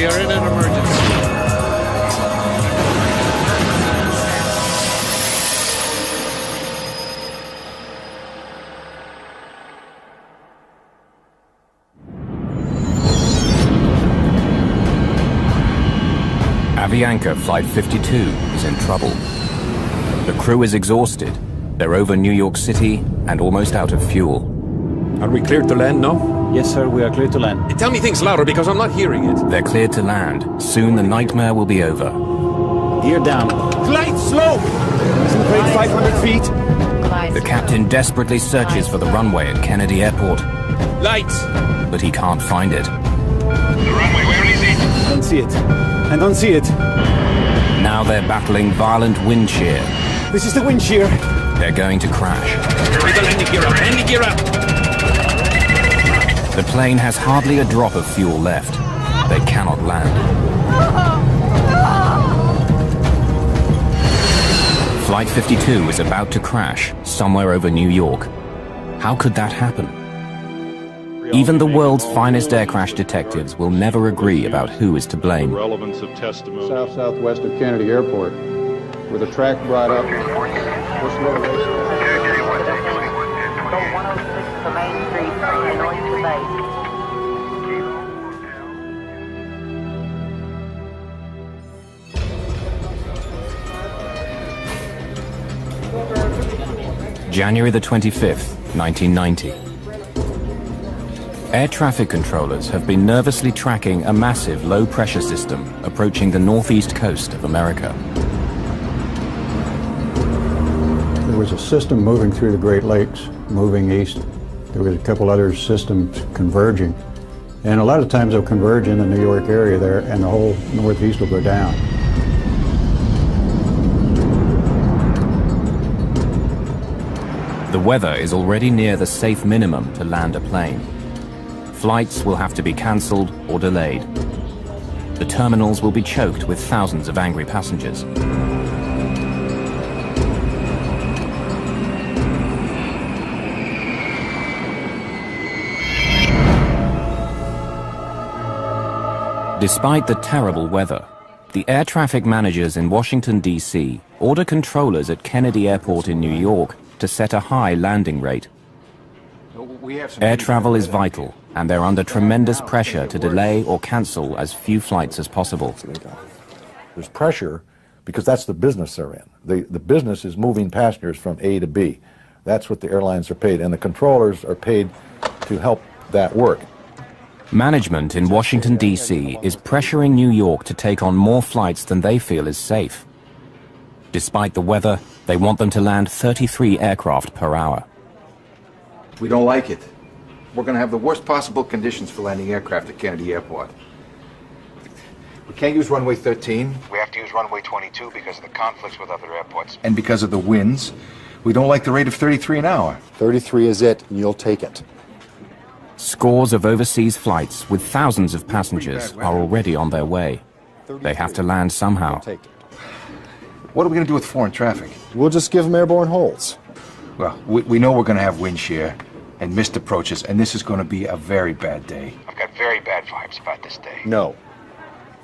are in an emergency. Avianca Flight 52 is in trouble. The crew is exhausted. They're over New York City and almost out of fuel. Are we cleared to land now? Yes, sir, we are clear to land. Tell me things louder because I'm not hearing it. They're cleared to land. Soon the nightmare will be over. Gear down. Glide slow! Listen, grade 500 feet. The captain desperately searches for the runway at Kennedy Airport, Lights! but he can't find it. The runway, where is it? I don't see it. I don't see it. Now they're battling violent wind shear. This is the wind shear. They're going to crash. Hurry the landing gear up! Landing gear up! The plane has hardly a drop of fuel left. They cannot land. Flight 52 is about to crash somewhere over New York. How could that happen? Even the world's finest air crash detectives will never agree about who is to blame. Relevance of testimony. Southwest of Kennedy Airport, with a track brought up. Go 106 to Main Street, Illinois to base. January the 25th, 1990. Air traffic controllers have been nervously tracking a massive low-pressure system approaching the northeast coast of America. There was a system moving through the Great Lakes, moving east. There was a couple other systems converging. And a lot of times they'll converge in the New York area there, and the whole northeast will go down. The weather is already near the safe minimum to land a plane. Flights will have to be cancelled or delayed. The terminals will be choked with thousands of angry passengers. Despite the terrible weather, the air traffic managers in Washington, D.C. order controllers at Kennedy Airport in New York to set a high landing rate. Air travel is vital, and they're under tremendous pressure to delay or cancel as few flights as possible. There's pressure because that's the business they're in. The business is moving passengers from A to B. That's what the airlines are paid, and the controllers are paid to help that work. Management in Washington, D.C. is pressuring New York to take on more flights than they feel is safe. Despite the weather, they want them to land 33 aircraft per hour. We don't like it. We're going to have the worst possible conditions for landing aircraft at Kennedy Airport. We can't use runway 13. We have to use runway 22 because of the conflicts with other airports. And because of the winds, we don't like the rate of 33 an hour. 33 is it, and you'll take it. Scores of overseas flights with thousands of passengers are already on their way. They have to land somehow. What are we going to do with foreign traffic? We'll just give them airborne holds. Well, we know we're going to have wind shear and missed approaches, and this is going to be a very bad day. I've got very bad vibes about this day. No.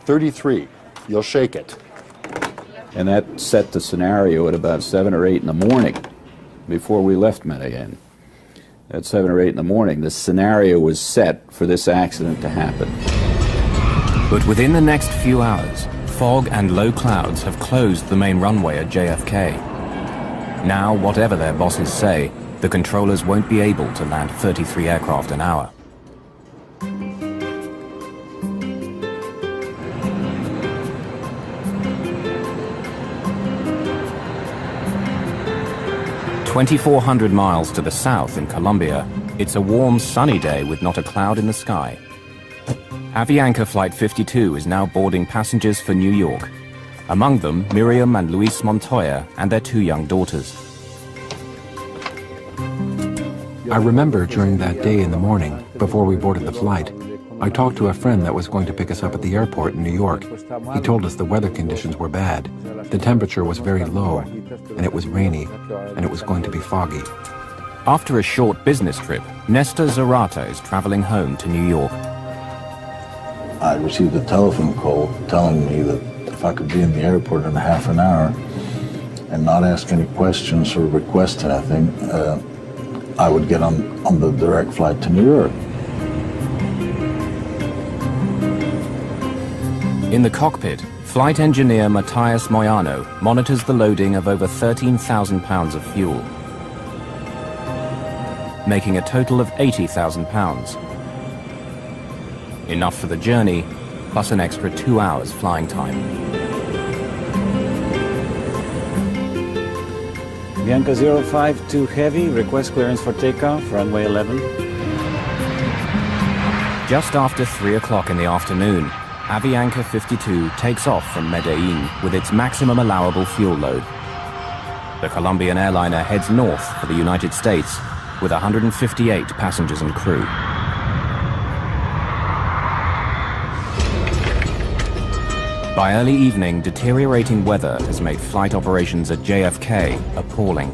33. You'll shake it. And that set the scenario at about 7 or 8 in the morning before we left Medellin. At 7 or 8 in the morning, the scenario was set for this accident to happen. But within the next few hours, fog and low clouds have closed the main runway at JFK. Now, whatever their bosses say, the controllers won't be able to land 33 aircraft an hour. "2,400 miles to the south in Colombia, it's a warm, sunny day with not a cloud in the sky. Avianca Flight 52 is now boarding passengers for New York. Among them, Miriam and Luis Montoya and their 2 young daughters. I remember during that day in the morning, before we boarded the flight, I talked to a friend that was going to pick us up at the airport in New York. He told us the weather conditions were bad. The temperature was very low, and it was rainy, and it was going to be foggy. After a short business trip, Nestor Zarata is traveling home to New York. I received a telephone call telling me that if I could be in the airport in half an hour and not ask any questions or request anything, I would get on the direct flight to New York. In the cockpit, flight engineer Matthias Moyano monitors the loading of over 13,000 pounds of fuel, making a total of 80,000 pounds. Enough for the journey, plus an extra 2 hours flying time. Bianca 052 Heavy, request clearance for takeoff, runway 11. Just after 3 o'clock in the afternoon, Avianca 52 takes off from Medellin with its maximum allowable fuel load. The Colombian airliner heads north for the United States with 158 passengers and crew. By early evening, deteriorating weather has made flight operations at JFK appalling.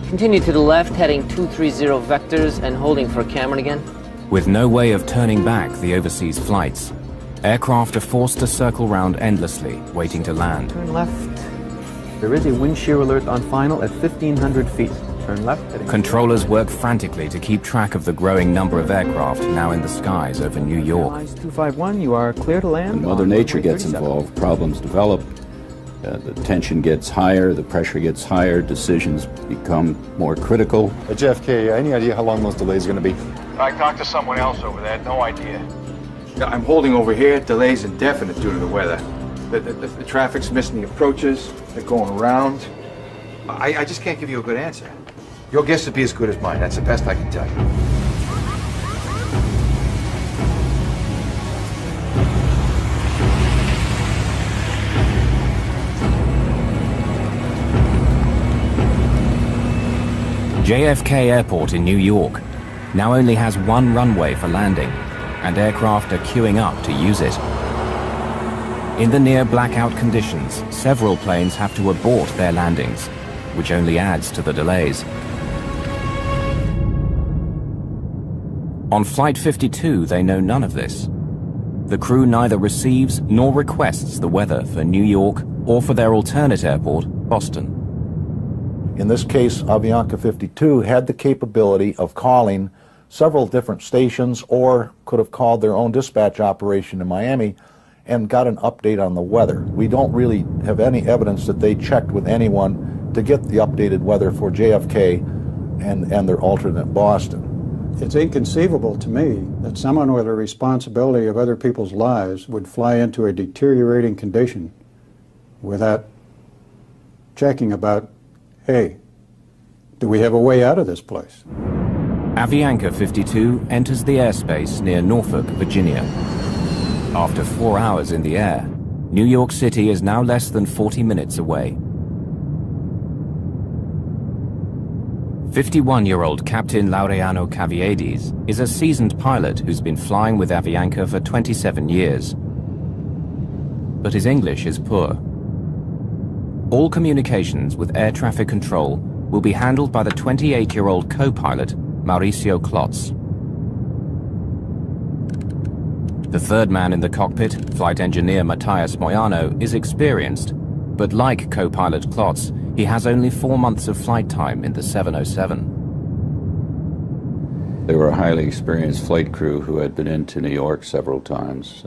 Continue to the left, heading 230 vectors and holding for Cameron again. With no way of turning back the overseas flights, aircraft are forced to circle round endlessly, waiting to land. Turn left. There is a wind shear alert on final at 1,500 feet. Turn left. Controllers work frantically to keep track of the growing number of aircraft now in the skies over New York. 251, you are clear to land. When Mother Nature gets involved, problems develop. The tension gets higher, the pressure gets higher, decisions become more critical. At JFK, any idea how long those delays are going to be? I talked to someone else over there, no idea. I'm holding over here, delays indefinite due to the weather. The traffic's missing the approaches, they're going around. I just can't give you a good answer. Your guess would be as good as mine, that's the best I can tell you. JFK Airport in New York now only has one runway for landing, and aircraft are queuing up to use it. In the near blackout conditions, several planes have to abort their landings, which only adds to the delays. On Flight 52, they know none of this. The crew neither receives nor requests the weather for New York or for their alternate airport, Boston. In this case, Avianca 52 had the capability of calling several different stations or could have called their own dispatch operation in Miami and got an update on the weather. We don't really have any evidence that they checked with anyone to get the updated weather for JFK and their alternate Boston. It's inconceivable to me that someone with a responsibility of other people's lives would fly into a deteriorating condition without checking about, hey, do we have a way out of this place? Avianca 52 enters the airspace near Norfolk, Virginia. After 4 hours in the air, New York City is now less than 40 minutes away. 51-year-old Captain Laureano Caviedes is a seasoned pilot who's been flying with Avianca for 27 years. But his English is poor. All communications with air traffic control will be handled by the 28-year-old co-pilot, Mauricio Klotz. The third man in the cockpit, flight engineer Matthias Moyano, is experienced, but like co-pilot Klotz, he has only 4 months of flight time in the 707. They were a highly experienced flight crew who had been into New York several times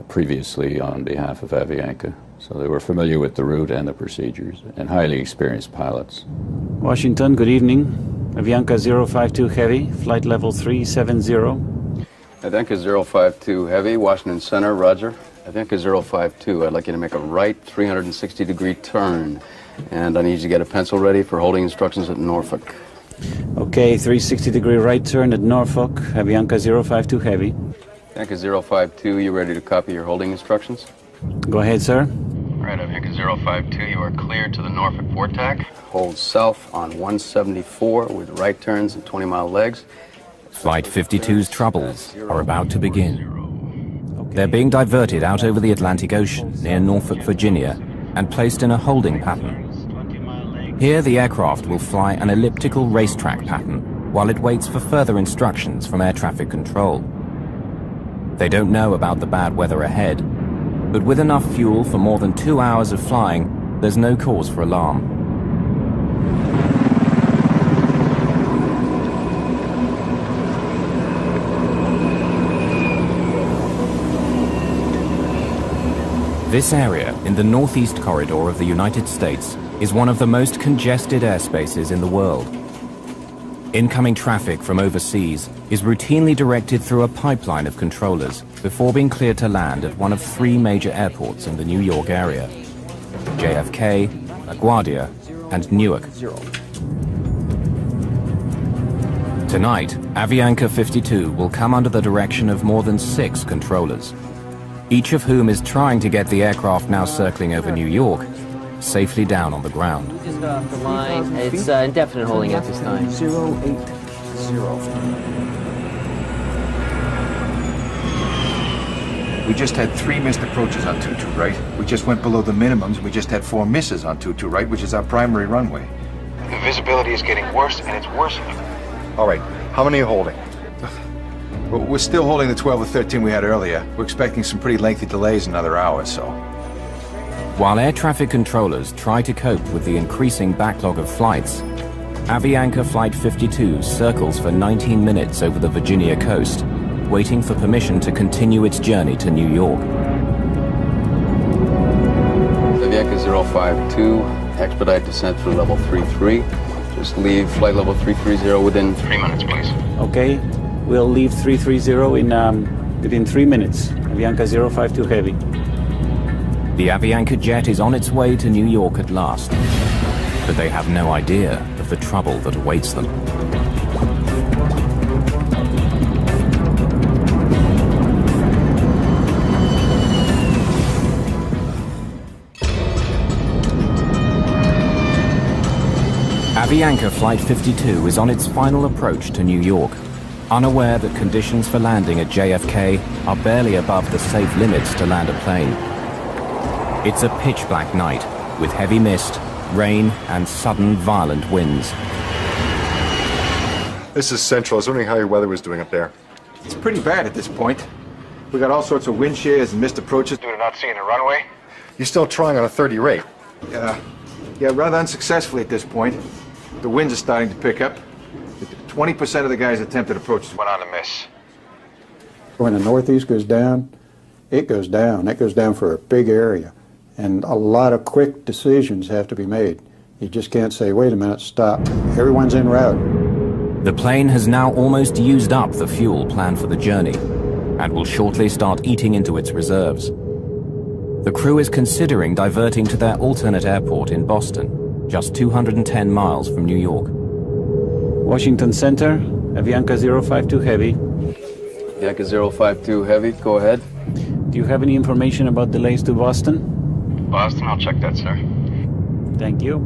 previously on behalf of Avianca. So they were familiar with the route and the procedures, and highly experienced pilots. Washington, good evening. Avianca 052 Heavy, flight level 370. Avianca 052 Heavy, Washington Center, roger. Avianca 052, I'd like you to make a right 360-degree turn, and I need you to get a pencil ready for holding instructions at Norfolk. Okay, 360-degree right turn at Norfolk, Avianca 052 Heavy. Avianca 052, you ready to copy your holding instructions? Go ahead, sir. All right, Avianca 052, you are cleared to the Norfolk VORTAC. Hold south on 174 with right turns and 20-mile legs. Flight 52's troubles are about to begin. They're being diverted out over the Atlantic Ocean near Norfolk, Virginia, and placed in a holding pattern. Here, the aircraft will fly an elliptical racetrack pattern while it waits for further instructions from air traffic control. They don't know about the bad weather ahead, but with enough fuel for more than 2 hours of flying, there's no cause for alarm. This area in the northeast corridor of the United States is one of the most congested airspaces in the world. Incoming traffic from overseas is routinely directed through a pipeline of controllers before being cleared to land at one of 3 major airports in the New York area: JFK, LaGuardia, and Newark. Tonight, Avianca 52 will come under the direction of more than 6 controllers, each of whom is trying to get the aircraft now circling over New York safely down on the ground. We just got off the line. It's indefinite holding at this time. 080. We just had 3 missed approaches on 22, right? We just went below the minimums. We just had 4 misses on 22, right? Which is our primary runway. The visibility is getting worse, and it's worsening. All right, how many are you holding? Well, we're still holding the 12 or 13 we had earlier. We're expecting some pretty lengthy delays in another hour, so. While air traffic controllers try to cope with the increasing backlog of flights, Avianca Flight 52 circles for 19 minutes over the Virginia coast, waiting for permission to continue its journey to New York. Avianca 052, expedite descent through level 33. Just leave flight level 330 within 3 minutes, please. Okay, we'll leave 330 within 3 minutes. Avianca 052 Heavy. The Avianca jet is on its way to New York at last, but they have no idea of the trouble that awaits them. Avianca Flight 52 is on its final approach to New York, unaware that conditions for landing at JFK are barely above the safe limits to land a plane. It's a pitch-black night, with heavy mist, rain, and sudden violent winds. This is Central. I was wondering how your weather was doing up there. It's pretty bad at this point. We got all sorts of wind shears and missed approaches. Due to not seeing the runway. You're still trying on a 30 rate. Yeah, rather unsuccessfully at this point. The winds are starting to pick up. 20% of the guys attempted approaches went on to miss. When the northeast goes down, it goes down. It goes down for a big area. And a lot of quick decisions have to be made. You just can't say, wait a minute, stop. Everyone's en route. The plane has now almost used up the fuel planned for the journey and will shortly start eating into its reserves. The crew is considering diverting to their alternate airport in Boston, just 210 miles from New York. Washington Center, Avianca 052 Heavy. Avianca 052 Heavy, go ahead. Do you have any information about delays to Boston? Boston, I'll check that, sir. Thank you.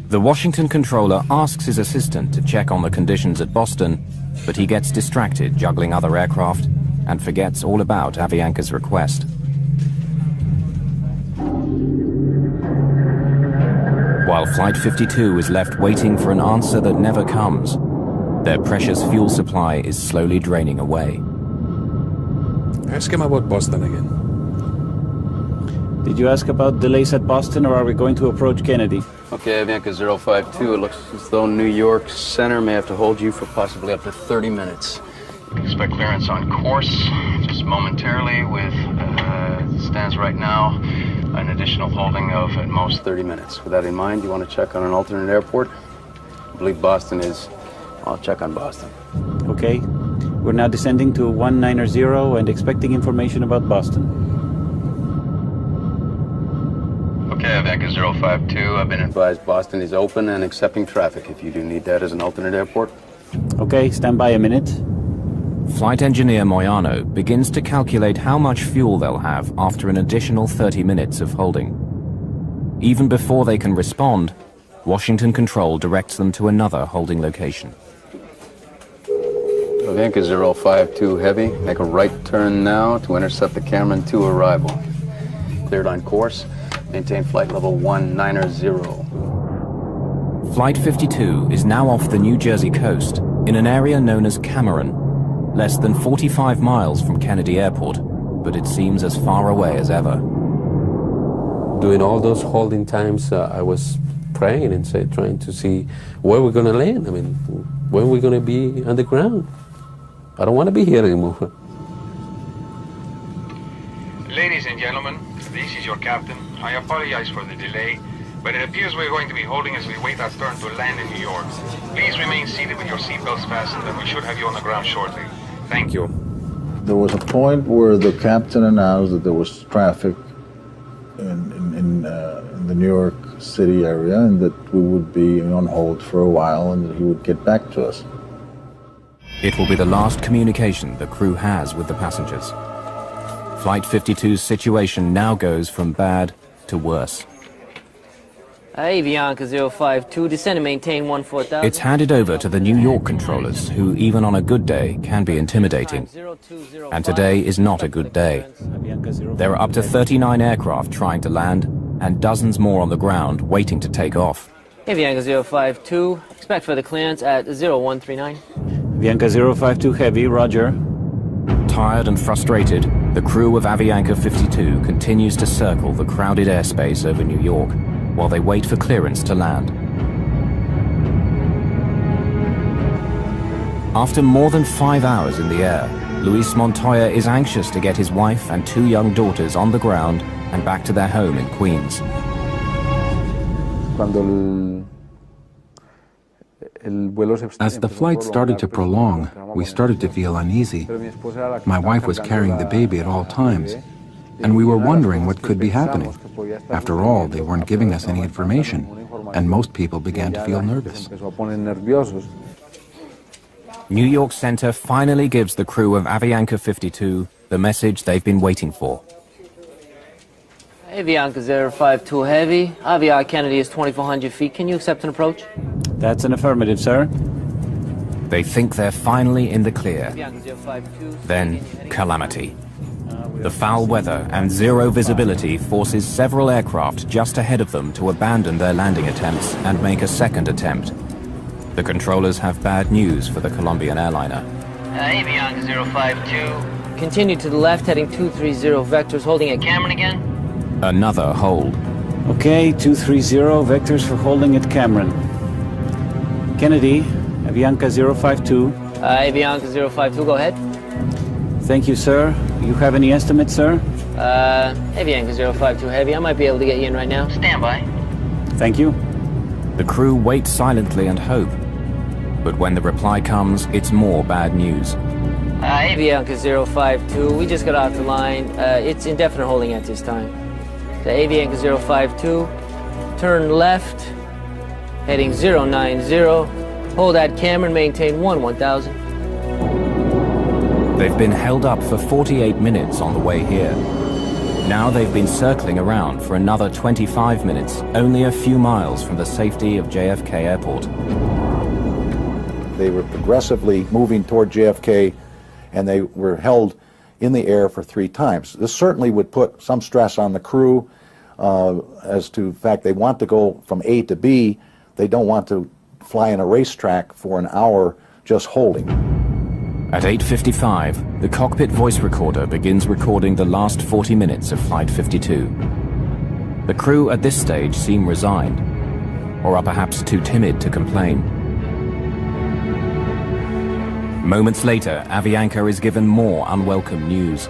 The Washington controller asks his assistant to check on the conditions at Boston, but he gets distracted juggling other aircraft and forgets all about Avianca's request. While Flight 52 is left waiting for an answer that never comes, their precious fuel supply is slowly draining away. Ask him about Boston again. Did you ask about delays at Boston, or are we going to approach Kennedy? Okay, Avianca 052, it looks as though New York Center may have to hold you for possibly up to 30 minutes. Expect clearance on course, just momentarily with, Stands right now, an additional holding of at most 30 minutes. With that in mind, you want to check on an alternate airport? I believe Boston is. I'll check on Boston. Okay. We're now descending to 190 and expecting information about Boston. Okay, Avianca 052, I've been advised Boston is open and accepting traffic if you do need that as an alternate airport. Okay, stand by a minute. Flight engineer Moyano begins to calculate how much fuel they'll have after an additional 30 minutes of holding. Even before they can respond, Washington Control directs them to another holding location. Avianca 052 Heavy, make a right turn now to intercept the Cameron 2 arrival. Cleared on course, maintain flight level 190. Flight 52 is now off the New Jersey coast in an area known as Cameron, less than 45 miles from Kennedy Airport, but it seems as far away as ever. During all those holding times, I was praying and trying to see where we're going to land. I mean, when we're going to be on the ground. I don't want to be here anymore. Ladies and gentlemen, this is your captain. I apologize for the delay, but it appears we're going to be holding as we wait our turn to land in New York. Please remain seated with your seatbelts fastened, and we should have you on the ground shortly. Thank you. There was a point where the captain announced that there was traffic in the New York City area and that we would be on hold for a while and that he would get back to us. It will be the last communication the crew has with the passengers. Flight 52's situation now goes from bad to worse. Avianca 052, descend and maintain 14,000. It's handed over to the New York controllers, who even on a good day can be intimidating. And today is not a good day. There are up to 39 aircraft trying to land and dozens more on the ground waiting to take off. Avianca 052, expect further clearance at 0139. Avianca 052 Heavy, roger. Tired and frustrated, the crew of Avianca 52 continues to circle the crowded airspace over New York while they wait for clearance to land. After more than 5 hours in the air, Luis Montoya is anxious to get his wife and 2 young daughters on the ground and back to their home in Queens. As the flight started to prolong, we started to feel uneasy. My wife was carrying the baby at all times, and we were wondering what could be happening. After all, they weren't giving us any information, and most people began to feel nervous. New York Center finally gives the crew of Avianca 52 the message they've been waiting for. Avianca 052 Heavy, Aviar Kennedy is 2,400 feet. Can you accept an approach? That's an affirmative, sir. They think they're finally in the clear. Avianca 052. Then, calamity. The foul weather and zero visibility forces several aircraft just ahead of them to abandon their landing attempts and make a second attempt. The controllers have bad news for the Colombian airliner. Avianca 052. Continue to the left, heading 230 vectors, holding at Cameron again. Another hold. Okay, 230 vectors for holding at Cameron. Kennedy, Avianca 052. Avianca 052, go ahead. Thank you, sir. You have any estimates, sir? Avianca 052 Heavy, I might be able to get you in right now. Stand by. Thank you. The crew wait silently and hope. But when the reply comes, it's more bad news. Avianca 052, we just got off the line. It's indefinite holding at this time. The Avianca 052, turn left, heading 090. Hold at Cameron, maintain 1000. They've been held up for 48 minutes on the way here. Now they've been circling around for another 25 minutes, only a few miles from the safety of JFK Airport. They were progressively moving toward JFK, and they were held in the air for 3 times. This certainly would put some stress on the crew as to the fact they want to go from A to B. They don't want to fly in a racetrack for an hour just holding. At 8:55, the cockpit voice recorder begins recording the last 40 minutes of Flight 52. The crew at this stage seem resigned, or are perhaps too timid to complain. Moments later, Avianca is given more unwelcome news.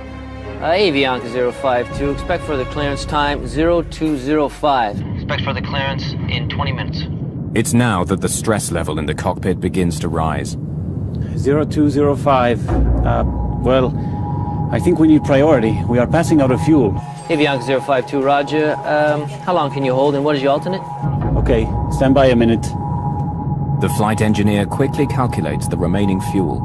Avianca 052, expect further clearance time 0205. Expect further clearance in 20 minutes. It's now that the stress level in the cockpit begins to rise. 0205. Well, I think we need priority. We are passing out of fuel. Avianca 052, roger. How long can you hold and what is your alternate? Okay, stand by a minute. The flight engineer quickly calculates the remaining fuel.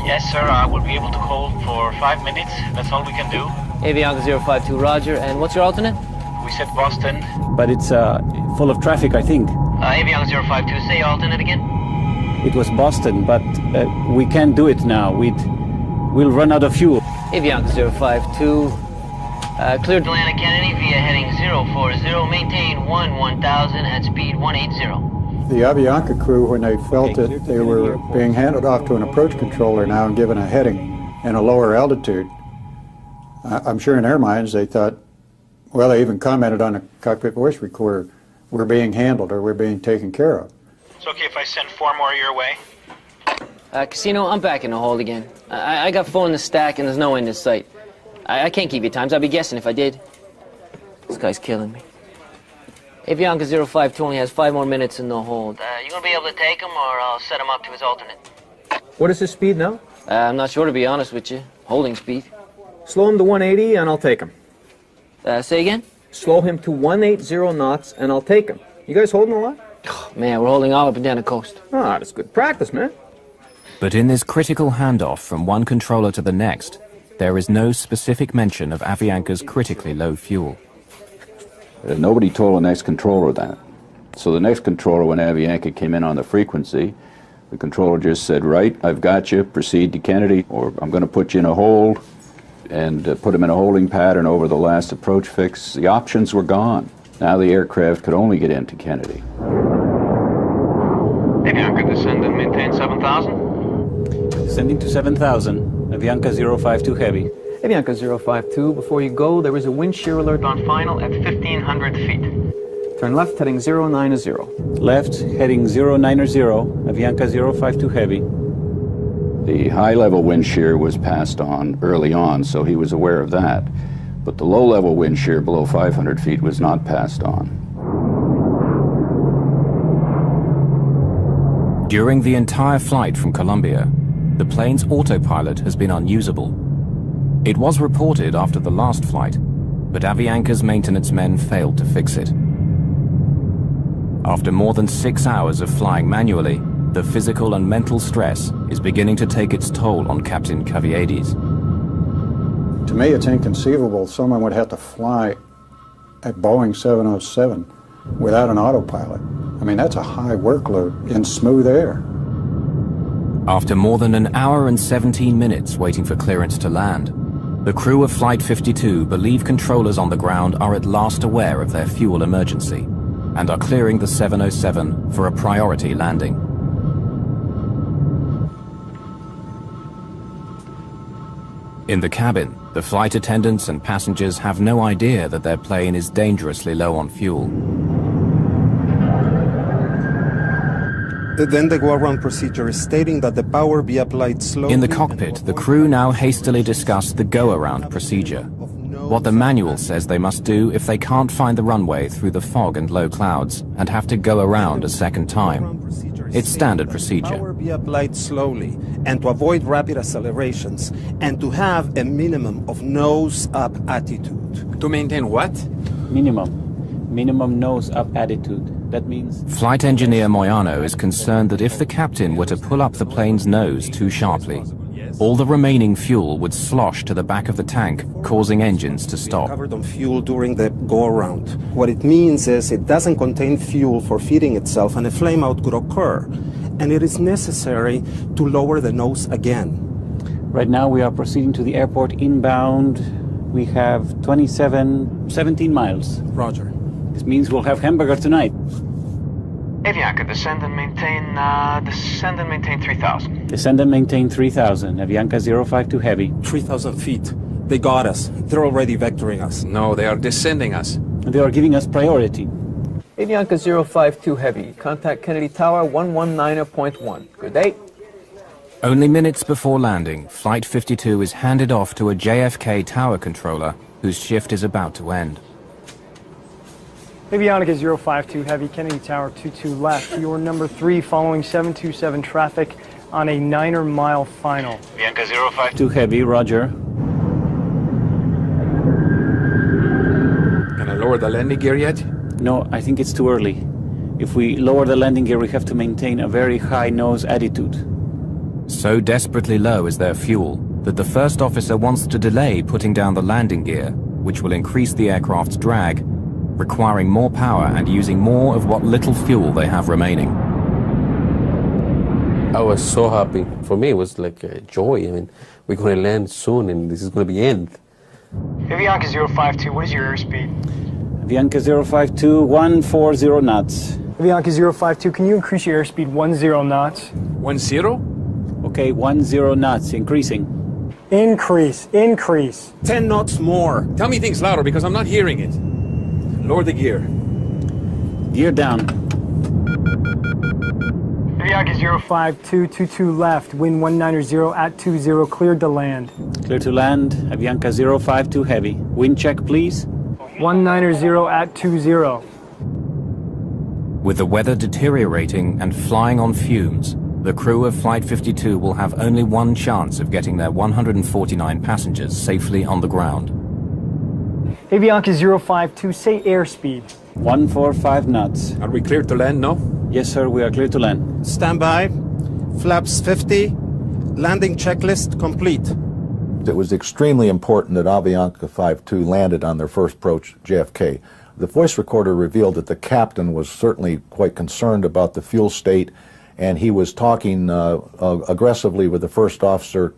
Yes, sir, I will be able to hold for 5 minutes. That's all we can do. Avianca 052, roger. And what's your alternate? We said Boston. But it's full of traffic, I think. Avianca 052, say your alternate again. It was Boston, but we can't do it now. We'll run out of fuel. Avianca 052, cleared to land at Kennedy via heading 040, maintain 1000 at speed 180. The Avianca crew, when they felt that they were being handed off to an approach controller now and given a heading and a lower altitude, I'm sure in their minds they thought, well, they even commented on a cockpit voice recorder, we're being handled or we're being taken care of. It's okay if I send 4 more your way? Casino, I'm back in the hold again. I got 4 in the stack and there's no end in sight. I can't keep you times. I'd be guessing if I did. This guy's killing me. Avianca 052 only has 5 more minutes in the hold. You gonna be able to take him, or I'll set him up to his alternate? What is his speed now? I'm not sure, to be honest with you. Holding speed. Slow him to 180 and I'll take him. Say again? Slow him to 180 knots and I'll take him. You guys holding a lot? Man, we're holding all up and down the coast. Ah, that's good practice, man. But in this critical handoff from one controller to the next, there is no specific mention of Avianca's critically low fuel. Nobody told the next controller that. So the next controller, when Avianca came in on the frequency, the controller just said, right, I've got you, proceed to Kennedy, or I'm going to put you in a hold, and put him in a holding pattern over the last approach fix. The options were gone. Now the aircraft could only get into Kennedy. Avianca, descend and maintain 7,000. Descending to 7,000, Avianca 052 Heavy. Avianca 052, before you go, there is a wind shear alert On final at 1,500 feet. Turn left, heading 090. Left, heading 090, Avianca 052 Heavy. The high-level wind shear was passed on early on, so he was aware of that. But the low-level wind shear below 500 feet was not passed on. During the entire flight from Colombia, the plane's autopilot has been unusable. It was reported after the last flight, but Avianca's maintenance men failed to fix it. After more than 6 hours of flying manually, the physical and mental stress is beginning to take its toll on Captain Caviedes. To me, it's inconceivable someone would have to fly at Boeing 707 without an autopilot. I mean, that's a high workload in smooth air. After more than an hour and 17 minutes waiting for clearance to land, the crew of Flight 52 believe controllers on the ground are at last aware of their fuel emergency and are clearing the 707 for a priority landing. In the cabin, the flight attendants and passengers have no idea that their plane is dangerously low on fuel. Then the go-around procedure is stating that the power be applied slowly. In the cockpit, the crew now hastily discuss the go-around procedure, what the manual says they must do if they can't find the runway through the fog and low clouds and have to go around a second time. It's standard procedure. Power be applied slowly and to avoid rapid accelerations and to have a minimum of nose-up attitude. To maintain what? Minimum nose-up attitude. That means... Flight engineer Moyano is concerned that if the captain were to pull up the plane's nose too sharply, all the remaining fuel would slosh to the back of the tank, causing engines to stop. Covered on fuel during the go-around. What it means is it doesn't contain fuel for feeding itself and a flameout could occur. And it is necessary to lower the nose again. Right now we are proceeding to the airport inbound. We have 17 miles. Roger. This means we'll have hamburger tonight. Avianca, descend and maintain 3,000. Descend and maintain 3,000. Avianca 052 Heavy. 3,000 feet. They got us. They're already vectoring us. No, they are descending us. They are giving us priority. Avianca 052 Heavy, contact Kennedy Tower 119.1. Good day. Only minutes before landing, Flight 52 is handed off to a JFK tower controller whose shift is about to end. Avianca 052 Heavy, Kennedy Tower 22 left. You are number 3 following 727 traffic on a 9-mile final. Avianca 052 Heavy, roger. Can I lower the landing gear yet? No, I think it's too early. If we lower the landing gear, we have to maintain a very high nose attitude. So desperately low is their fuel that the first officer wants to delay putting down the landing gear, which will increase the aircraft's drag, requiring more power and using more of what little fuel they have remaining. I was so happy. For me, it was like a joy. I mean, we're going to land soon, and this is going to be end. Avianca 052, what is your airspeed? Avianca 052, 140 knots. Avianca 052, can you increase your airspeed 10 knots? 10? Okay, 10 knots, increasing. Increase. 10 knots more. Tell me things louder because I'm not hearing it. Lower the gear. Gear down. Avianca 052, 22 left, wind 190 at 20, cleared to land. Clear to land, Avianca 052 heavy. Wind check, please. 190 at 20. With the weather deteriorating and flying on fumes, the crew of Flight 52 will have only one chance of getting their 149 passengers safely on the ground. Avianca 052, say airspeed. 145 knots. Are we cleared to land now? Yes, sir, we are clear to land. Stand by. Flaps 50. Landing checklist complete. It was extremely important that Avianca 52 landed on their first approach JFK. The voice recorder revealed that the captain was certainly quite concerned about the fuel state, and he was talking aggressively with the first officer,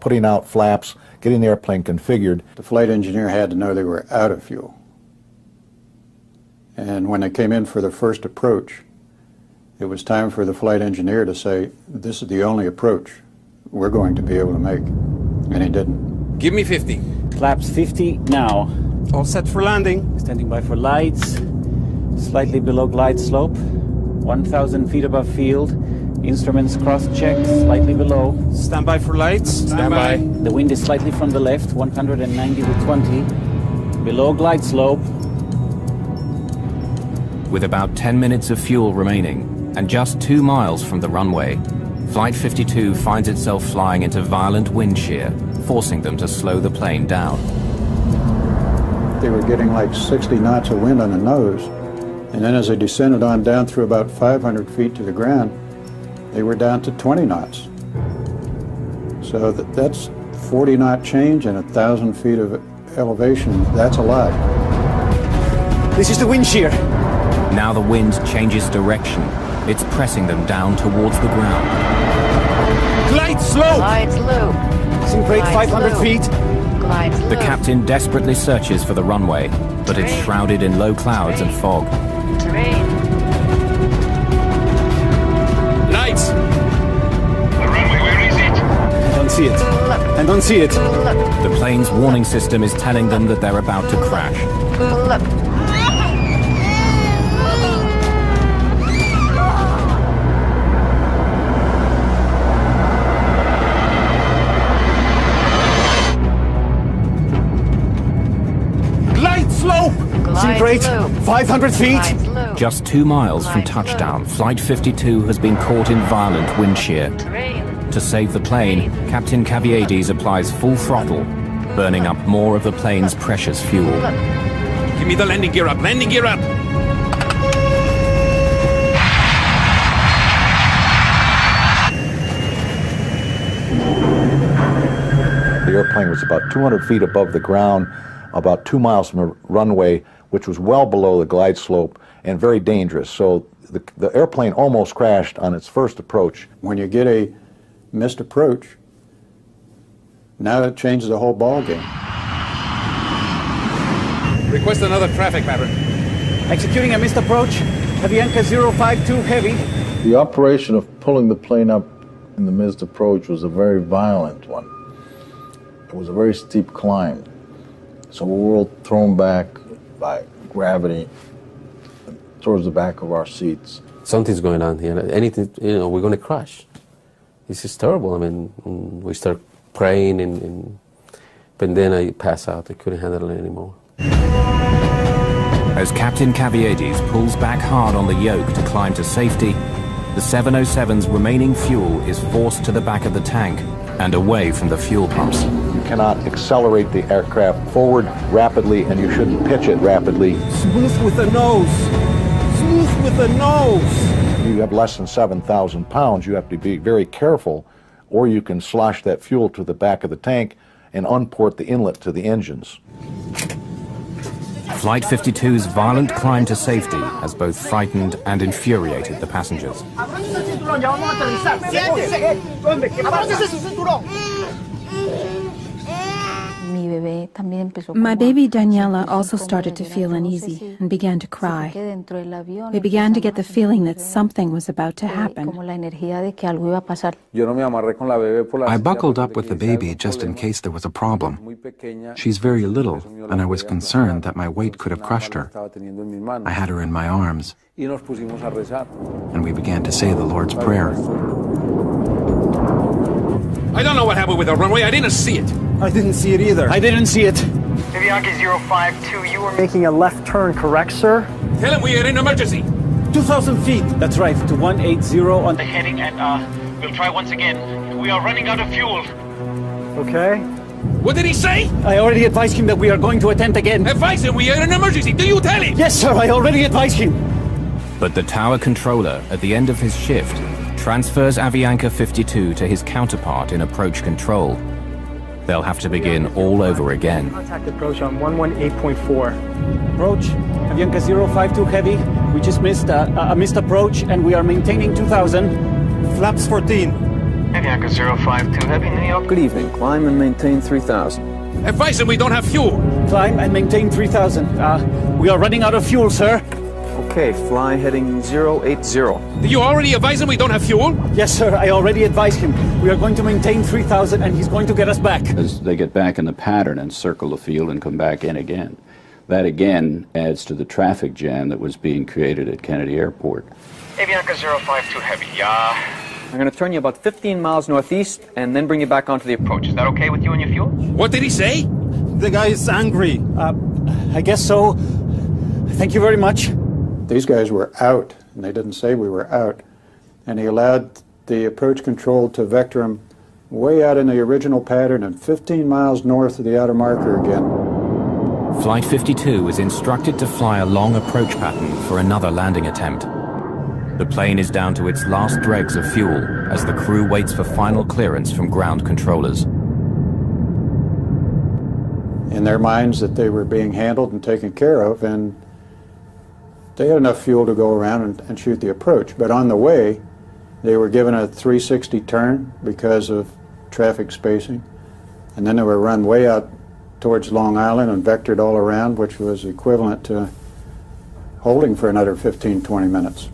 putting out flaps, getting the airplane configured. The flight engineer had to know they were out of fuel. And when they came in for the first approach, it was time for the flight engineer to say, this is the only approach we're going to be able to make. And he didn't. Give me 50. Flaps 50 now. All set for landing. Standing by for lights. Slightly below glide slope. 1,000 feet above field. Instruments cross-checked, slightly below. Stand by for lights. Stand by. The wind is slightly from the left, 190 to 20. Below glide slope. With about 10 minutes of fuel remaining and just 2 miles from the runway, Flight 52 finds itself flying into violent wind shear, forcing them to slow the plane down. They were getting like 60 knots of wind on the nose. And then as they descended on down through about 500 feet to the ground, they were down to 20 knots. So that's 40 knot change and 1,000 feet of elevation. That's a lot. This is the wind shear. Now the wind changes direction. It's pressing them down towards the ground. Glide slope. Glide slope. Sim rate Glide 500 slope. feet. Glide slope. The captain desperately searches for the runway, but it's shrouded in low clouds and fog. Terrain. Lights! The runway, where is it? I don't see it. I don't see it. The plane's warning system is telling them that they're about to crash. Look. Glide slope. Sim rate 500 feet. Glide slope. Just 2 miles from touchdown, Flight 52 has been caught in violent wind shear. Terrain. To save the plane, Captain Caviedes applies full throttle, burning up more of the plane's precious fuel. Give me the landing gear up. Landing gear up. The airplane was about 200 feet above the ground, about 2 miles from the runway, which was well below the glide slope and very dangerous. So the airplane almost crashed on its first approach. When you get a missed approach, now it changes the whole ball game. Request another traffic pattern. Executing a missed approach. Avianca 052 heavy. The operation of pulling the plane up in the missed approach was a very violent one. It was a very steep climb. So we were all thrown back by gravity towards the back of our seats. Something's going on here. Anything, we're going to crash. This is terrible. I mean, we start praying, but then I pass out. I couldn't handle it anymore. As Captain Caviedes pulls back hard on the yoke to climb to safety, the 707's remaining fuel is forced to the back of the tank and away from the fuel pumps. You cannot accelerate the aircraft forward rapidly, and you shouldn't pitch it rapidly. Smooth with the nose. Smooth with the nose. You have less than 7,000 pounds. You have to be very careful, or you can slosh that fuel to the back of the tank and unport the inlet to the engines. Flight 52's violent climb to safety has both frightened and infuriated the passengers. Mi My baby Daniela also started to feel uneasy and began to cry. We began to get the feeling that something was about to happen. I buckled up with the baby just in case there was a problem. She's very little, and I was concerned that my weight could have crushed her. I had her in my arms, and we began to say the Lord's Prayer. I don't know what happened with the runway. I didn't see it. I didn't see it either. I didn't see it. Avianca 052, you were making a left turn, correct, sir? Tell him we are in emergency. 2,000 feet. That's right, to 180 on The heading, and we'll try once again. We are running out of fuel. Okay. What did he say? I already advised him that we are going to attempt again. Advise him we are in emergency. Do you tell him? Yes, sir, I already advised him. But the tower controller, at the end of his shift, transfers Avianca 52 to his counterpart in approach control. They'll have to begin all over again. Contact approach on 118.4. Approach, Avianca 052 Heavy. We just missed a missed approach, and we are maintaining 2,000. Flaps 14. Avianca 052 Heavy, New York. Good evening. Climb and maintain 3,000. Advise him we don't have fuel. Climb and maintain 3,000. We are running out of fuel, sir. Okay, fly heading 080. Did you already advise him we don't have fuel? Yes, sir, I already advised him. We are going to maintain 3,000, and he's going to get us back. As they get back in the pattern and circle the field and come back in again. That again adds to the traffic jam that was being created at Kennedy Airport. Avianca 052 Heavy, I'm going to turn you about 15 miles northeast and then bring you back onto the approach. Is that okay with you and your fuel? What did he say? The guy is angry. I guess so. Thank you very much. These guys were out, and they didn't say we were out. And he allowed the approach control to vector them way out in the original pattern and 15 miles north of the outer marker again. Flight 52 is instructed to fly a long approach pattern for another landing attempt. The plane is down to its last dregs of fuel as the crew waits for final clearance from ground controllers. In their minds that they were being handled and taken care of, and they had enough fuel to go around and shoot the approach. But on the way, they were given a 360 turn because of traffic spacing. And then they were run way out towards Long Island and vectored all around, which was equivalent to holding for another 15, 20 minutes.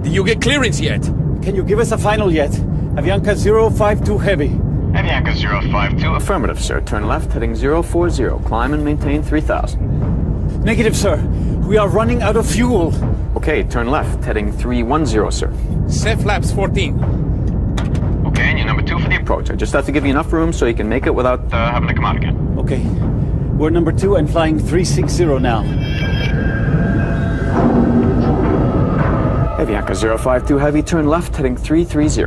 Did you get clearance yet? Can you give us a final yet? Avianca 052 Heavy. Avianca 052. Affirmative, sir. Turn left, heading 040. Climb and maintain 3,000. Negative, sir. We are running out of fuel. Okay, turn left, heading 310, sir. Set flaps 14. Okay, and you're number 2 for the Approach. I just have to give you enough room so you can make it without having to come out again. Okay. We're number 2 and flying 360 now. Avianca 052 Heavy, turn left, heading 330.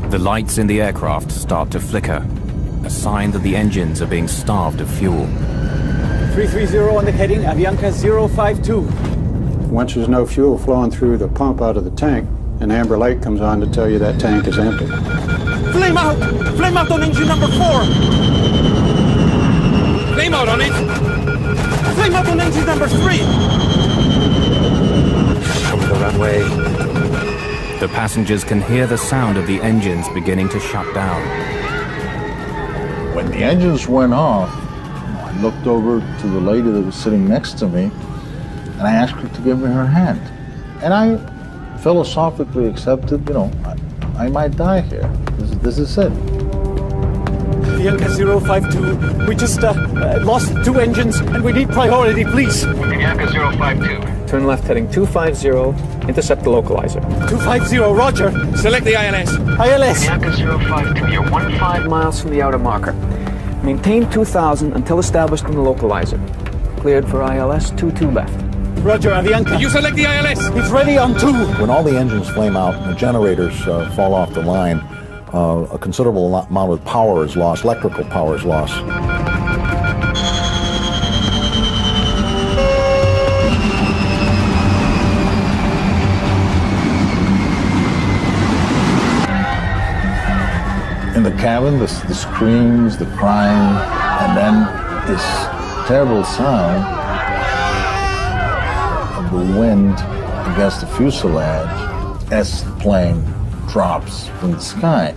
The lights in the aircraft start to flicker, a sign that the engines are being starved of fuel. 330 on the heading, Avianca 052. Once there's no fuel flowing through the pump out of the tank, an amber light comes on to tell you that tank is empty. Flame out! Flame out on engine number 4! Flame out on it! Flame out on engine number 3! Over the runway. The passengers can hear the sound of the engines beginning to shut down. When the engines went off, I looked over to the lady that was sitting next to me, and I asked her to give me her hand. And I philosophically accepted, I might die here. This is it. Avianca 052, we just lost 2 engines and we need priority, please. Avianca 052. Turn left, heading 250. Intercept the localizer. 250, roger. Select the ILS. ILS. Avianca 052, you're 5 miles from the outer marker. Maintain 2,000 until established in the localizer. Cleared for ILS 22 left. Roger, Avianca. Did you select the ILS? He's ready on 2. When all the engines flame out and the generators fall off the line, a considerable amount of power is lost, electrical power is lost. In the cabin, the screams, the crying, and then this terrible sound of the wind against the fuselage as the plane drops from the sky.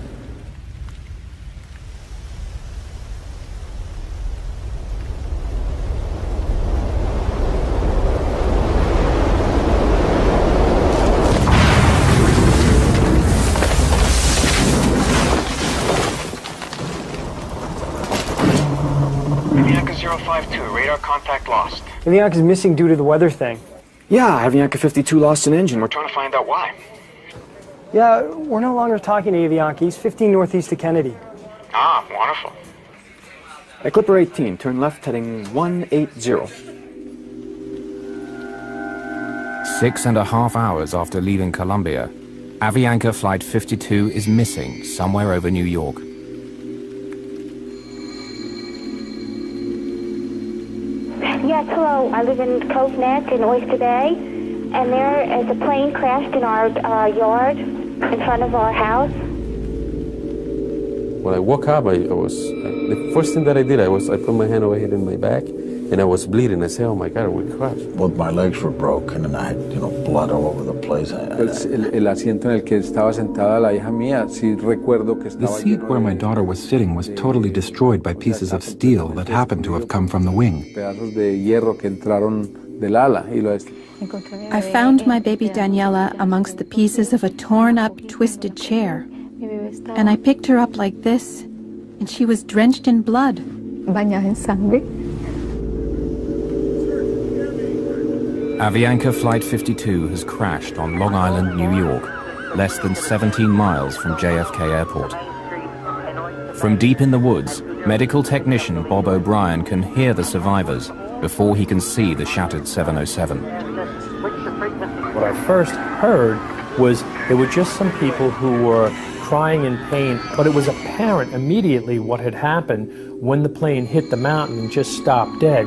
Avianca's missing due to the weather thing. Yeah, Avianca 52 lost an engine. We're Trying to find out why. Yeah, we're no longer talking to Avianca. He's 15 northeast of Kennedy. Ah, wonderful. At Clipper 18, turn left heading 180. 6.5 hours after leaving Colombia, Avianca Flight 52 is missing somewhere over New York. Yes, hello. I live in Cove Neck in Oyster Bay, and there is a plane crashed in our yard in front of our house. When I woke up, the first thing that I did, I put my hand over here in my back, and I was bleeding. I said, "Oh my God, we crashed." Both my legs were broken, and I had, blood all over the place. El asiento en el que estaba sentada la hija mía, sí recuerdo que The estaba. seat where my daughter was sitting was totally destroyed by pieces of steel that happened to have come from the wing. Pedazos de hierro que entraron del ala y lo. I found my baby Daniela amongst the pieces of a torn-up, twisted chair. And I picked her up like this, and she was drenched in blood. Bañada en sangre. Avianca Flight 52 has crashed on Long Island, New York, less than 17 miles from JFK Airport. From deep in the woods, medical technician Bob O'Brien can hear the survivors before he can see the shattered 707. What I first heard was there were just some people who were crying in pain, but it was apparent immediately what had happened when the plane hit the mountain and just stopped dead.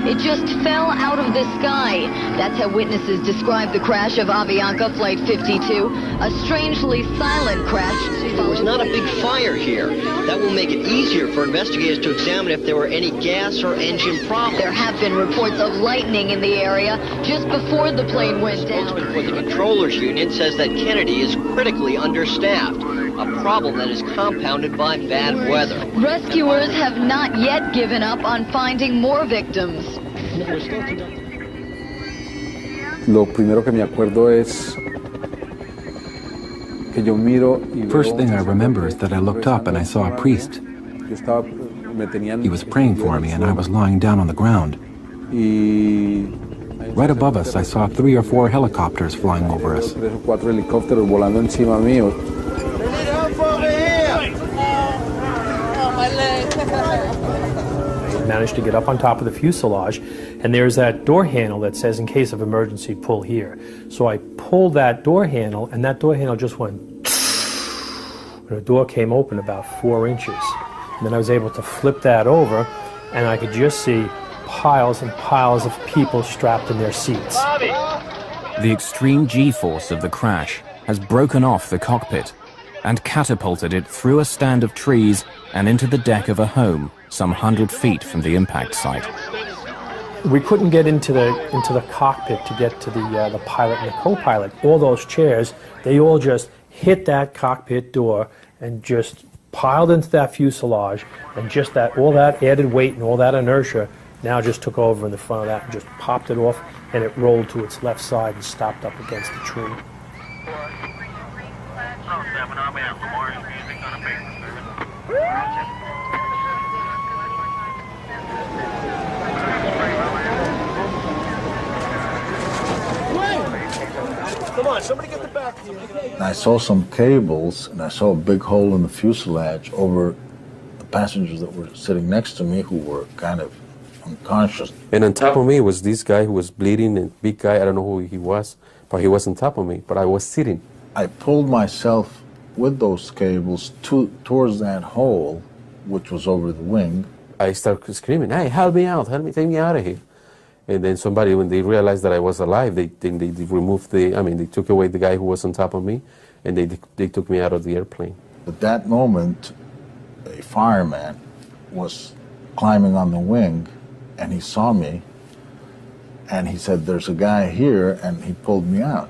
It just fell out of the sky. That's how witnesses describe the crash of Avianca Flight 52. A strangely silent crash. There was not a big fire here. That will make it easier for investigators to examine if there were any gas or engine problems. There have been reports of lightning in the area just before the plane went down. Spokesman for the Controllers Union says that Kennedy is critically understaffed, a problem that is compounded by bad weather. Rescuers have not yet given up on finding more victims. Lo primero que me acuerdo es que yo miro y First thing I remember is that I looked up and I saw a priest. He was praying for me and I was lying down on the ground. Right above us, I saw 3 or 4 helicopters flying over us. 3 o 4 helicópteros volando encima mío. Managed to get up on top of the fuselage, and there's that door handle that says in case of emergency pull here. So I pulled that door handle, and that door handle just went and the door came open about 4 inches. And then I was able to flip that over, and I could just see piles and piles of people strapped in their seats. The extreme G-force of the crash has broken off the cockpit and catapulted it through a stand of trees and into the deck of a home some 100 feet from the impact site. We couldn't get into the cockpit to get to the pilot and the co-pilot. All those chairs, they all just hit that cockpit door and just piled into that fuselage, and just all that added weight and all that inertia now just took over in the front of that and just popped it off, and it rolled to its left side and stopped up against the tree. Come on, somebody get the back. And I saw some cables, and I saw a big hole in the fuselage over the passengers that were sitting next to me who were kind of unconscious. And on top of me was this guy who was bleeding, and big guy, I don't know who he was, but he was on top of me, but I was sitting. I pulled myself with those cables towards that hole, which was over the wing. I started screaming, "Hey, help me out, help me, take me out of here." And then somebody, when they realized that I was alive, they removed they took away the guy who was on top of me, and they took me out of the airplane. At that moment, a fireman was climbing on the wing, and he saw me, and he said, "There's a guy here," and he pulled me out.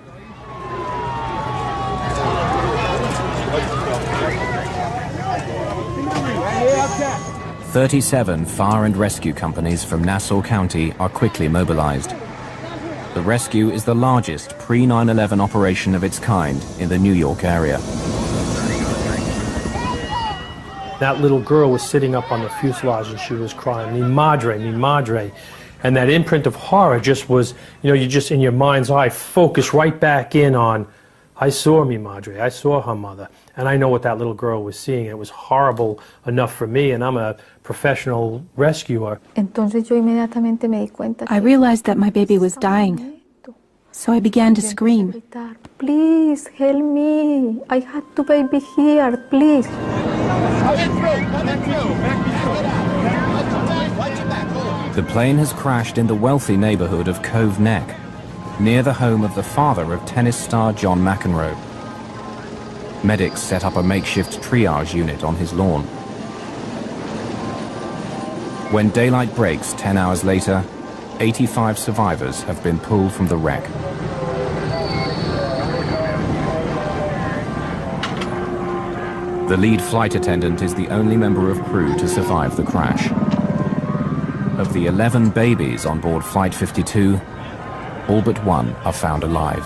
Yeah. 37 fire and rescue companies from Nassau County are quickly mobilized. The rescue is the largest pre-9/11 operation of its kind in the New York area. That little girl was sitting up on the fuselage and she was crying, mi madre, mi madre. And that imprint of horror just was, you just in your mind's eye focus right back in on, I saw mi madre, I saw her mother. And I know what that little girl was seeing. It was horrible enough for me, and I'm a professional rescuer. Entonces yo inmediatamente me di cuenta. I realized that my baby was dying, so I began to scream. Please help me! I had the baby here, please. The plane has crashed in the wealthy neighborhood of Cove Neck, near the home of the father of tennis star John McEnroe. Medics set up a makeshift triage unit on his lawn. When daylight breaks 10 hours later, 85 survivors have been pulled from the wreck. The lead flight attendant is the only member of crew to survive the crash. Of the 11 babies on board Flight 52, all but one are found alive.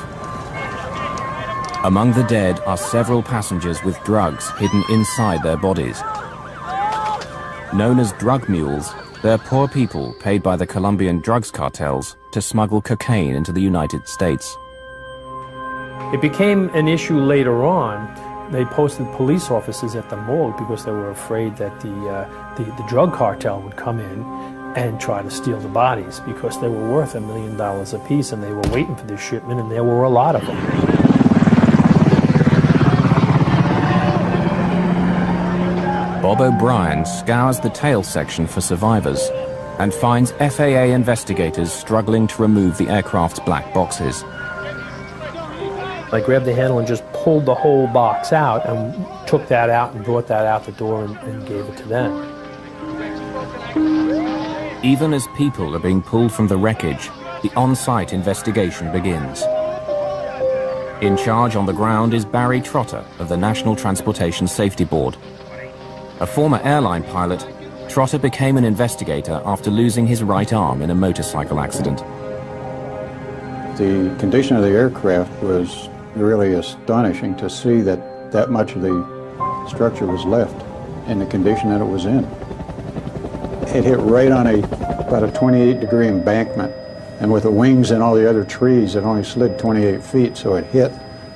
Among the dead are several passengers with drugs hidden inside their bodies. Known as drug mules, they're poor people paid by the Colombian drugs cartels to smuggle cocaine into the United States. It became an issue later on. They posted police officers at the morgue because they were afraid that the drug cartel would come in and try to steal the bodies because they were worth $1 million apiece, and they were waiting for this shipment, and there were a lot of them. Bob O'Brien scours the tail section for survivors and finds FAA investigators struggling to remove the aircraft's black boxes. I grabbed the handle and just pulled the whole box out and took that out and brought that out the door and gave it to them. Even as people are being pulled from the wreckage, the on-site investigation begins. In charge on the ground is Barry Trotter of the National Transportation Safety Board. A former airline pilot, Trotter became an investigator after losing his right arm in a motorcycle accident. The condition of the aircraft was really astonishing to see that that much of the structure was left in the condition that it was in. It hit right on about a 28-degree embankment, and with the wings and all the other trees, it only slid 28 feet, so it hit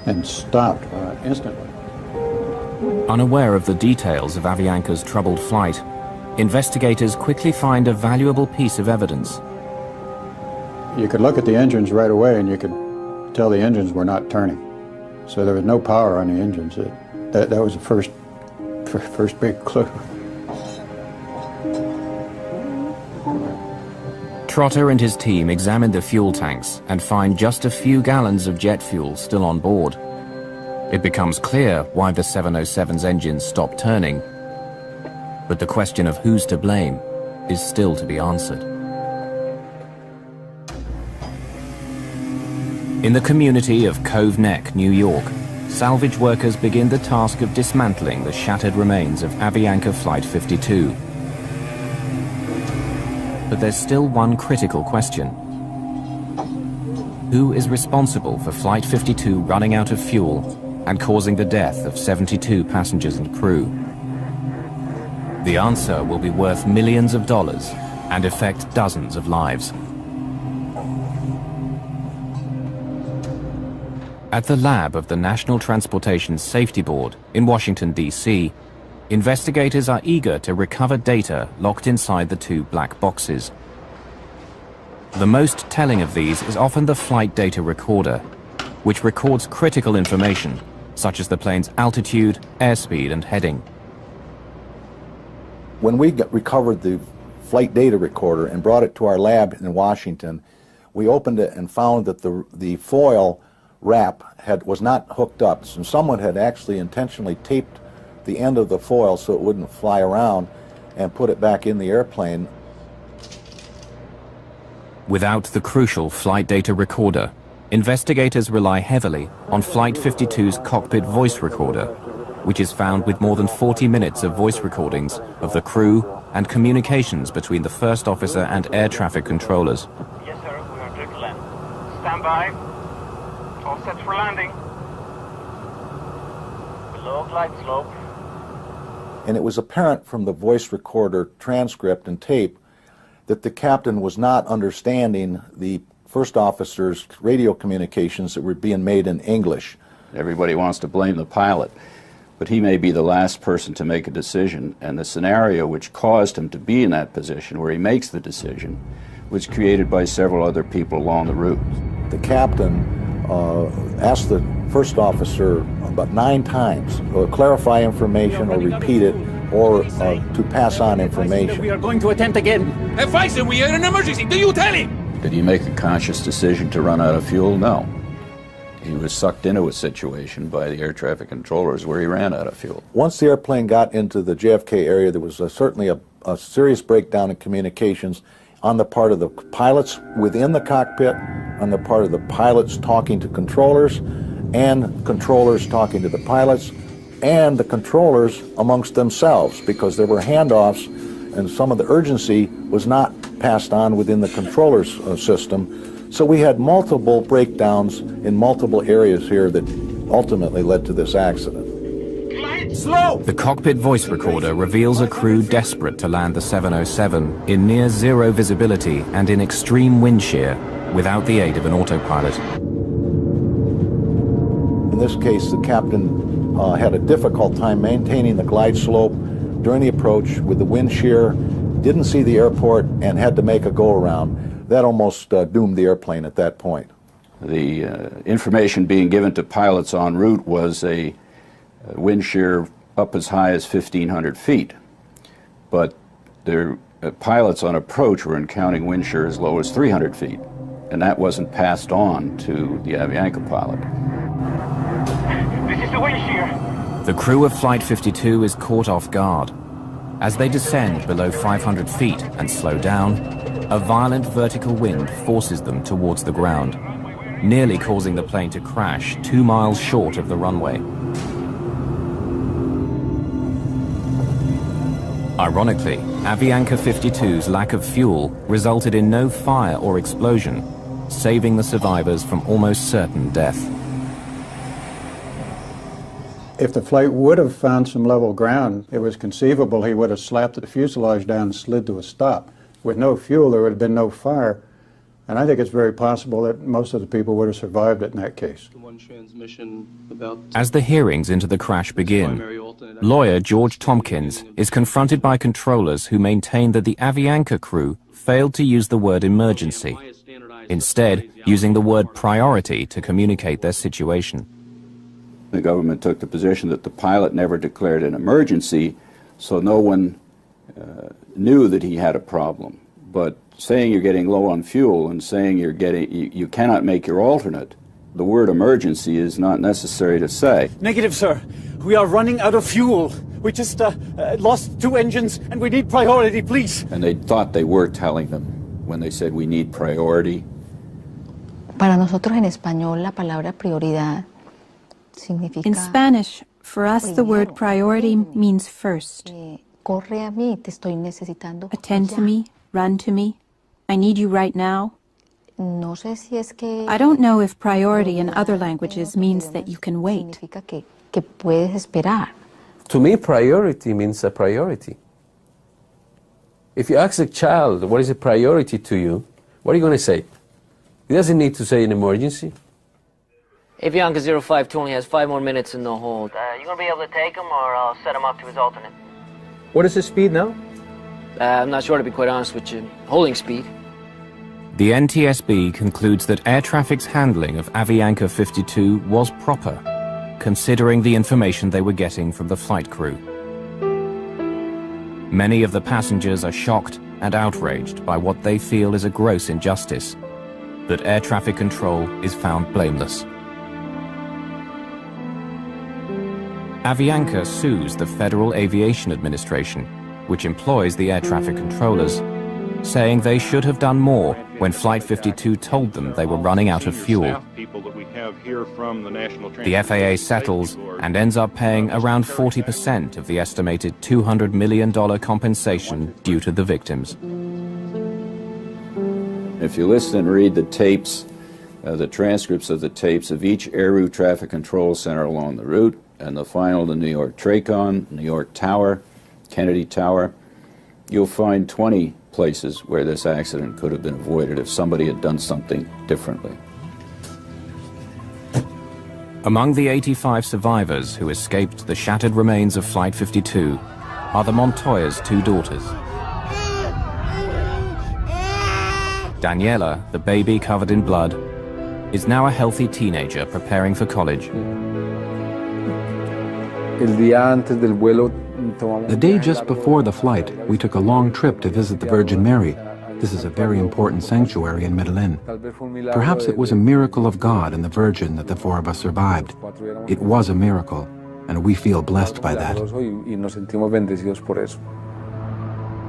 and stopped instantly. Unaware of the details of Avianca's troubled flight, investigators quickly find a valuable piece of evidence. You could look at the engines right away and you could tell the engines were not turning. So there was no power on the engines. That was the first big clue. Trotter and his team examine the fuel tanks and find just a few gallons of jet fuel still on board. It becomes clear why the 707's engines stopped turning, but the question of who's to blame is still to be answered. In the community of Cove Neck, New York, salvage workers begin the task of dismantling the shattered remains of Avianca Flight 52. But there's still one critical question. Who is responsible for Flight 52 running out of fuel and causing the death of 72 passengers and crew? The answer will be worth millions of dollars and affect dozens of lives. At the lab of the National Transportation Safety Board in Washington, D.C., investigators are eager to recover data locked inside the two black boxes. The most telling of these is often the flight data recorder, which records critical information, such as the plane's altitude, airspeed, and heading. When we recovered the flight data recorder and brought it to our lab in Washington, we opened it and found that the foil wrap was not hooked up. So someone had actually intentionally taped the end of the foil so it wouldn't fly around and put it back in the airplane. Without the crucial flight data recorder, investigators rely heavily on Flight 52's cockpit voice recorder, which is found with more than 40 minutes of voice recordings of the crew and communications between the first officer and air traffic controllers. Yes, sir. We are clear to land. Stand by. All set for landing. Below glide slope. And it was apparent from the voice recorder transcript and tape that the captain was not understanding the first officer's radio communications that were being made in English. Everybody wants to blame the pilot, but he may be the last person to make a decision, and the scenario which caused him to be in that position where he makes the decision was created by several other people along the route. The captain asked the first officer about 9 times to clarify information or repeat it or to pass on information. We are going to attempt again. Advise him we are in an emergency. Do you tell him? Did he make a conscious decision to run out of fuel? No. He was sucked into a situation by the air traffic controllers where he ran out of fuel. Once the airplane got into the JFK area, there was certainly a serious breakdown in communications on the part of the pilots within the cockpit, on the part of the pilots talking to controllers, and controllers talking to the pilots, and the controllers amongst themselves, because there were handoffs and some of the urgency was not passed on within the controllers system. So we had multiple breakdowns in multiple areas here that ultimately led to this accident. Slow! The cockpit voice recorder reveals a crew desperate to land the 707 in near zero visibility and in extreme wind shear without the aid of an autopilot. In this case, the captain had a difficult time maintaining the glide slope during the approach with the wind shear, didn't see the airport, and had to make a go-around. That almost doomed the airplane at that point. The information being given to pilots en route was a wind shear up as high as 1,500 feet. But their pilots on approach were encountering wind shear as low as 300 feet. And that wasn't passed on to the Avianca pilot. This is the wind shear. The crew of Flight 52 is caught off guard. As they descend below 500 feet and slow down, a violent vertical wind forces them towards the ground, nearly causing the plane to crash 2 miles short of the runway. Ironically, Avianca 52's lack of fuel resulted in no fire or explosion, saving the survivors from almost certain death. If the flight would have found some level ground, it was conceivable he would have slapped the fuselage down and slid to a stop. With no fuel, there would have been no fire, and I think it's very possible that most of the people would have survived it in that case. As the hearings into the crash begin, lawyer George Tompkins is confronted by controllers who maintain that the Avianca crew failed to use the word emergency, instead using the word priority to communicate their situation. The government took the position that the pilot never declared an emergency, so no one knew that he had a problem. But saying you're getting low on fuel and saying you cannot make your alternate, the word emergency is not necessary to say. Negative, sir. We are running out of fuel. We just lost 2 engines and we need priority, please. And they thought they were telling them when they said we need priority. Para nosotros en español la palabra prioridad significa. In Spanish, for us the word priority means first. Corre a mí, te estoy necesitando. Attend to me, run to me. I need you right now. No sé si es que I don't know if priority in other languages means that you can wait. significa que puedes esperar. To me, priority means a priority. If you ask a child, what is a priority to you, what are you going to say? He doesn't need to say an emergency. Avianca 052 only has 5 more minutes in the hold. You going to be able to take him, or I'll set him up to his alternate? What is his speed now? I'm not sure, to be quite honest with you. Holding speed. The NTSB concludes that air traffic's handling of Avianca 52 was proper, considering the information they were getting from the flight crew. Many of the passengers are shocked and outraged by what they feel is a gross injustice, that air traffic control is found blameless. Avianca sues the Federal Aviation Administration, which employs the air traffic controllers, saying they should have done more when Flight 52 told them they were running out of fuel. The FAA settles and ends up paying around 40% of the estimated $200 million compensation due to the victims. If you listen and read the tapes, the transcripts of the tapes of each air route traffic control center along the route, and the final, the New York TRACON, New York Tower, Kennedy Tower, you'll find 20 places where this accident could have been avoided if somebody had done something differently. Among the 85 survivors who escaped the shattered remains of Flight 52 are the Montoya's two daughters. Daniela, the baby covered in blood, is now a healthy teenager preparing for college. The day just before the flight, we took a long trip to visit the Virgin Mary. This is a very important sanctuary in Medellin. Perhaps it was a miracle of God and the Virgin that the four of us survived. It was a miracle, and we feel blessed by that.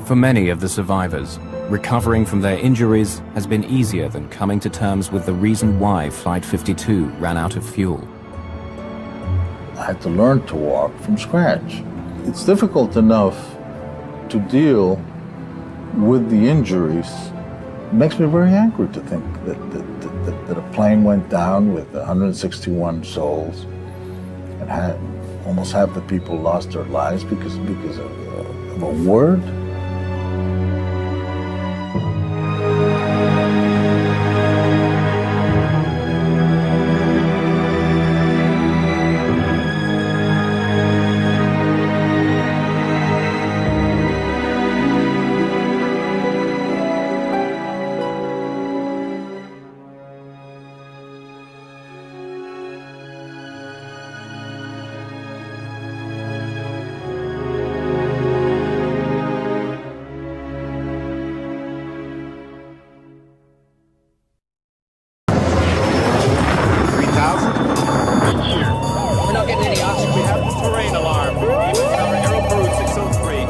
For many of the survivors, recovering from their injuries has been easier than coming to terms with the reason why Flight 52 ran out of fuel. I had to learn to walk from scratch. It's difficult enough to deal with the injuries. It makes me very angry to think that a plane went down with 161 souls and had almost half the people lost their lives because of a word.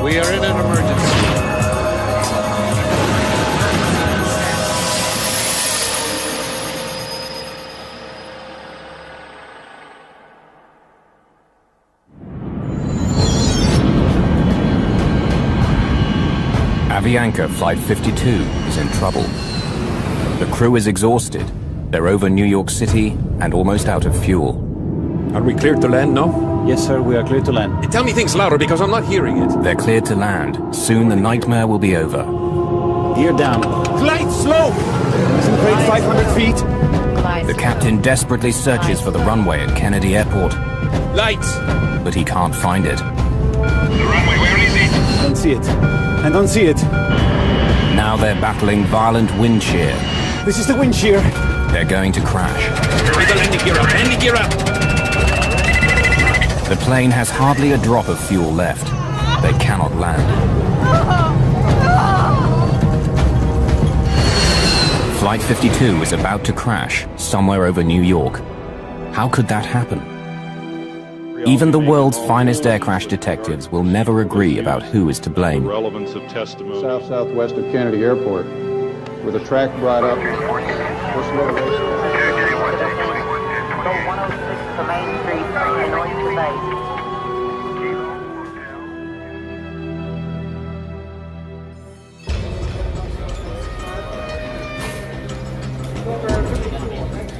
We are in an emergency. Avianca Flight 52 is in trouble. The crew is exhausted. They're over New York City and almost out of fuel. Are we cleared to land, no? Yes, sir, we are clear to land. Tell me things louder because I'm not hearing it. They're cleared to land. Soon the nightmare will be over. Gear down. Glide slow! Listen, grade 500 feet. The captain desperately searches for the runway at Kennedy Airport. Lights! But he can't find it. The runway, where is it? I don't see it. I don't see it. Now they're battling violent wind shear. This is the wind shear. They're going to crash. Bring the landing gear up, landing gear up! The plane has hardly a drop of fuel left. They cannot land. Flight 52 is about to crash somewhere over New York. How could that happen? Even the world's finest air crash detectives will never agree about who is to blame. Relevance of testimony. Southwest of Kennedy Airport, with a track brought up.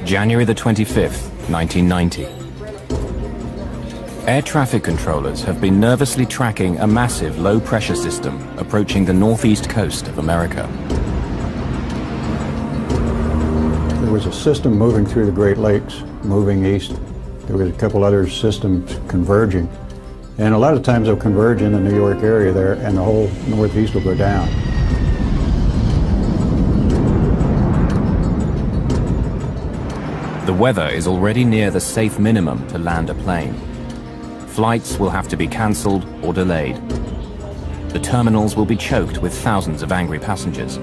January the 25th, 1990. Air traffic controllers have been nervously tracking a massive low-pressure system approaching the northeast coast of America. There was a system moving through the Great Lakes, moving east. There was a couple other systems converging. And a lot of times they'll converge in the New York area there, and the whole northeast will go down. The weather is already near the safe minimum to land a plane. Flights will have to be cancelled or delayed. The terminals will be choked with thousands of angry passengers.